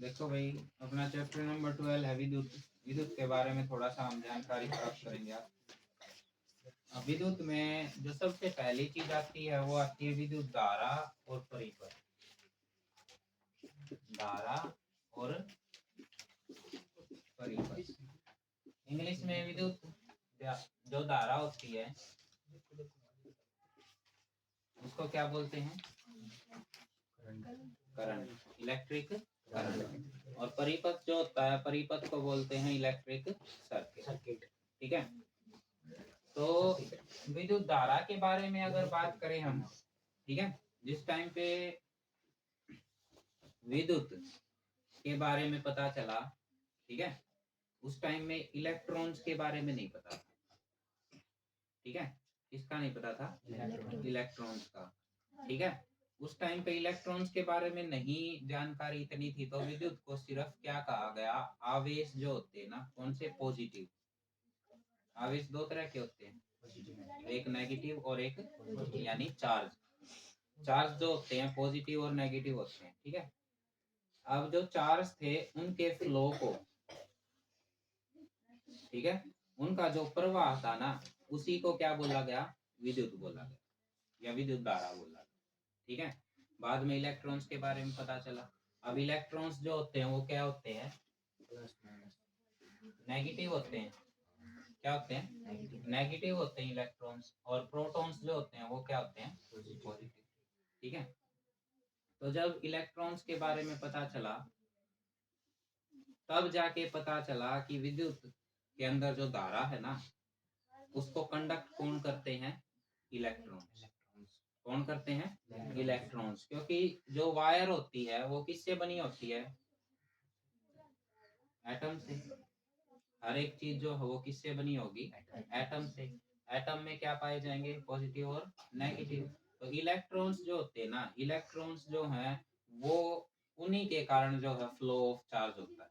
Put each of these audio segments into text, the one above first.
देखो भाई, अपना चैप्टर नंबर 12 है विद्युत। विद्युत के बारे में थोड़ा सा हम जानकारी प्राप्त करेंगे। अब विद्युत में जो सबसे पहली चीज आती है वो आती है विद्युत धारा और परिपथ। धारा और परिपथ इंग्लिश में विद्युत जो धारा होती है उसको क्या बोलते हैं? Current, electric current. और परिपथ जो होता है, परिपथ को बोलते हैं इलेक्ट्रिक सर्किट। ठीक है। तो विद्युत धारा के बारे में अगर बात करें हम, ठीक है, जिस टाइम पे विद्युत के बारे में पता चला, ठीक है, उस टाइम में इलेक्ट्रॉन्स के बारे में नहीं पता था। ठीक है, किसका नहीं पता था? इलेक्ट्रॉन्स का। ठीक है, उस टाइम पे इलेक्ट्रॉन्स के बारे में नहीं जानकारी इतनी थी, तो विद्युत को सिर्फ क्या कहा गया, आवेश जो होते हैं ना, कौन से? पॉजिटिव। आवेश दो तरह के होते हैं, एक नेगेटिव और एक यानी चार्ज। चार्ज जो होते हैं पॉजिटिव और नेगेटिव होते हैं। ठीक है, अब जो चार्ज थे उनके फ्लो को, ठीक है, उनका जो प्रवाह था ना, उसी को क्या बोला गया? विद्युत बोला गया या विद्युत धारा बोला गया। ठीक है, बाद में इलेक्ट्रॉन्स के बारे में पता चला। अब इलेक्ट्रॉन्स जो होते हैं वो क्या होते हैं? नेगेटिव होते हैं। क्या होते हैं? नेगेटिव होते हैं इलेक्ट्रॉन्स। और प्रोटॉन्स जो होते हैं वो क्या होते हैं? पॉजिटिव। ठीक है, तो जब इलेक्ट्रॉन्स के बारे में पता चला, तब जाके पता चला कि विद्युत के अंदर जो धारा है ना, उसको कंडक्ट कौन करते हैं? इलेक्ट्रॉन्स। कौन करते हैं? इलेक्ट्रॉन्स। क्योंकि जो वायर होती है वो किससे बनी होती है? एटम से। हर एक चीज जो है वो किससे बनी होगी? एटम से। एटम में क्या पाए जाएंगे? पॉजिटिव और नेगेटिव। तो इलेक्ट्रॉन्स जो होते हैं ना, इलेक्ट्रॉन्स जो हैं वो उन्हीं के कारण जो है फ्लो ऑफ चार्ज होता है।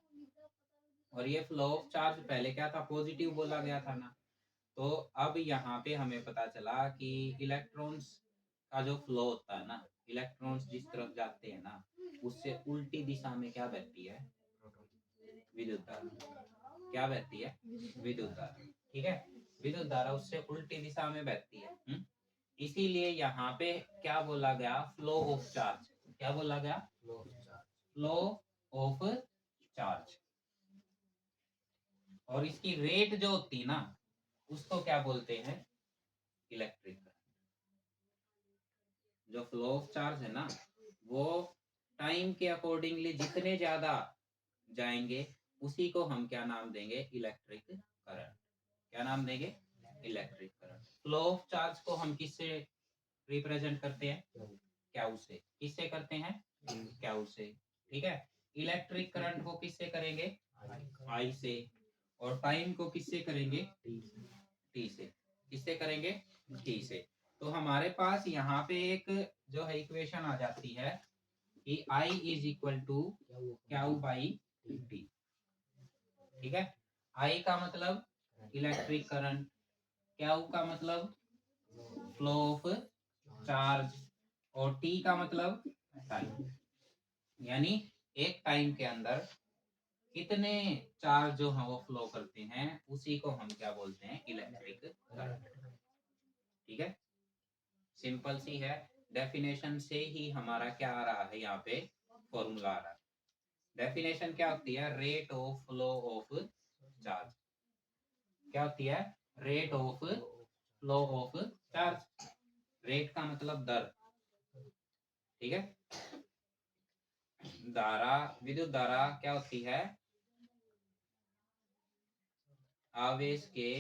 और ये फ्लो ऑफ चार्ज पहले क्या था? पॉजिटिव बोला गया था ना। तो अब यहाँ पे हमें पता चला कि इलेक्ट्रॉन्स का जो फ्लो होता है ना, इलेक्ट्रॉन्स जिस तरफ जाते हैं ना, उससे उल्टी दिशा में क्या बहती है? विद्युत धारा। क्या बहती है? विद्युत धारा। ठीक है, विद्युत धारा उससे उल्टी दिशा में बहती है। इसीलिए यहाँ पे क्या बोला गया? Flow of charge. क्या बोला गया? Flow of charge. और इसकी रेट जो होती है ना, उसको क्या बोलते हैं? Electric current. जो फ्लो ऑफ चार्ज है ना, वो टाइम के अकॉर्डिंगली जितने ज्यादा जाएंगे, उसी को हम क्या नाम देंगे? Electric current. क्या नाम देंगे? Electric current. Flow of charge को हम किससे रिप्रेजेंट करते हैं? क्यू से। किससे करते हैं? क्यू से। ठीक है, इलेक्ट्रिक करंट को किससे करेंगे? आई से। और टाइम को किससे करेंगे? टी से। किससे करेंगे? टी से। तो हमारे पास यहाँ पे एक जो है इक्वेशन आ जाती है कि I is equal to Q by T. ठीक है, आई का मतलब इलेक्ट्रिक करंट, क्यू का मतलब फ्लो ऑफ चार्ज, और टी का मतलब टाइम। यानी एक टाइम के अंदर कितने चार्ज जो है वो फ्लो करते हैं, उसी को हम क्या बोलते हैं? Electric current. ठीक है, सिंपल सी है। डेफिनेशन से ही हमारा क्या आ रहा है? यहाँ पे फॉर्मूला आ रहा है। डेफिनेशन क्या होती है? Rate of flow of charge. क्या होती है? Rate of flow of charge. Rate का मतलब दर। ठीक है, धारा, विद्युत धारा क्या होती है? आवेश के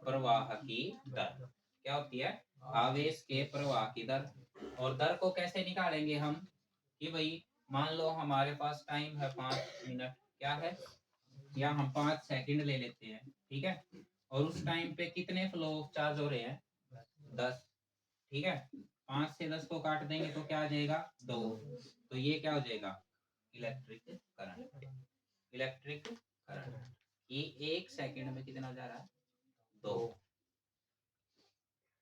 प्रवाह की दर। क्या होती है? आवेश के प्रवाह की दर। और दर को कैसे निकालेंगे हम? कि भाई मान लो हमारे पास टाइम है 5 मिनट, क्या है, या हम 5 सेकंड ले लेते हैं। ठीक है, और उस टाइम पे कितने फ्लो ऑफ चार्ज हो रहे हैं? 10। ठीक है, 5 से 10 को काट देंगे तो क्या आ जाएगा? 2। तो ये क्या हो जाएगा? Electric current. Electric current. ये 1 सेकंड में कितना जा रहा है? 2।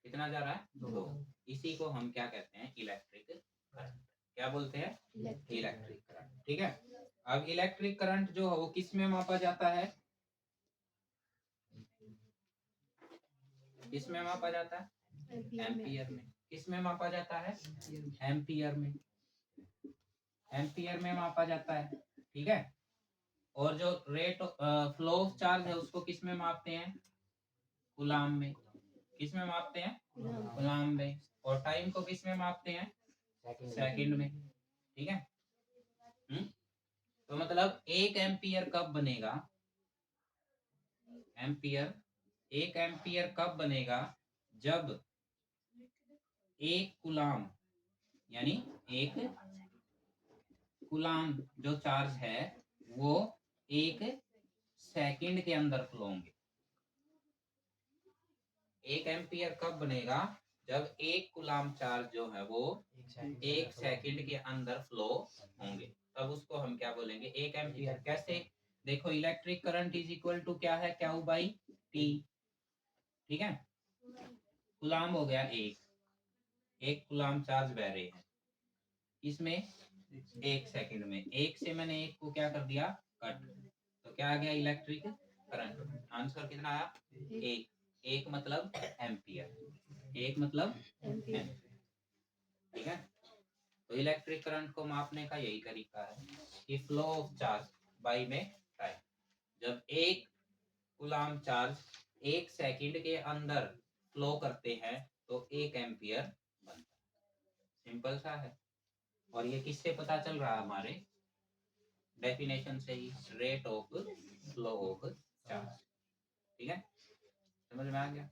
कितना जा रहा है? 2। इसी को हम क्या कहते हैं? Electric current. क्या बोलते हैं? Electric current. ठीक है, अब इलेक्ट्रिक करंट जो है वो किस में मापा जाता है? किस में मापा जाता है? एम्पियर में। किस में मापा जाता है? एम्पियर में। एम्पियर में मापा जाता है, ठीक है। और जो रेट फ्लो ऑफ चार्ज है उसको किस में मापते हैं? कूलाम में। किस में मापते हैं? कूलाम में। और टाइम को किस में मापते हैं? सेकंड में, ठीक है। तो मतलब 1 एम्पियर कब बनेगा? एम्पियर 1 एम्पियर कब बनेगा? जब 1 कूलाम यानी 1 कूलाम जो चार्ज है वो 1 सेकंड के अंदर फ्लो होंगे। 1 एम्पियर कब बनेगा? जब 1 कूलाम चार्ज जो है वो 1 सेकंड के अंदर फ्लो होंगे, तब उसको हम क्या बोलेंगे? 1 एम्पियर। कैसे? देखो, electric current is equal to क्या है? Q बाई टी, ठीक है। कूलाम हो गया 1 कूलाम चार्ज बह रहे हैं इसमें 1 सेकंड में। 1 से मैंने 1 को क्या कर दिया? कट। तो क्या आ गया? Electric current. आंसर कितना आया? 1। 1 मतलब एम्पियर। 1 मतलब एम्पियर, ठीक है। तो इलेक्ट्रिक करंट को मापने का यही तरीका है कि फ्लो ऑफ चार्ज बाई में टाइम। जब 1 कूलाम चार्ज 1 सेकंड के अंदर फ्लो करते हैं तो 1 एम्पियर बनता है। सिंपल सा है। और ये किससे पता चल रहा है? हमारे डेफिनेशन से ही, rate of flow of charge, ठीक है। समझ में आ गया?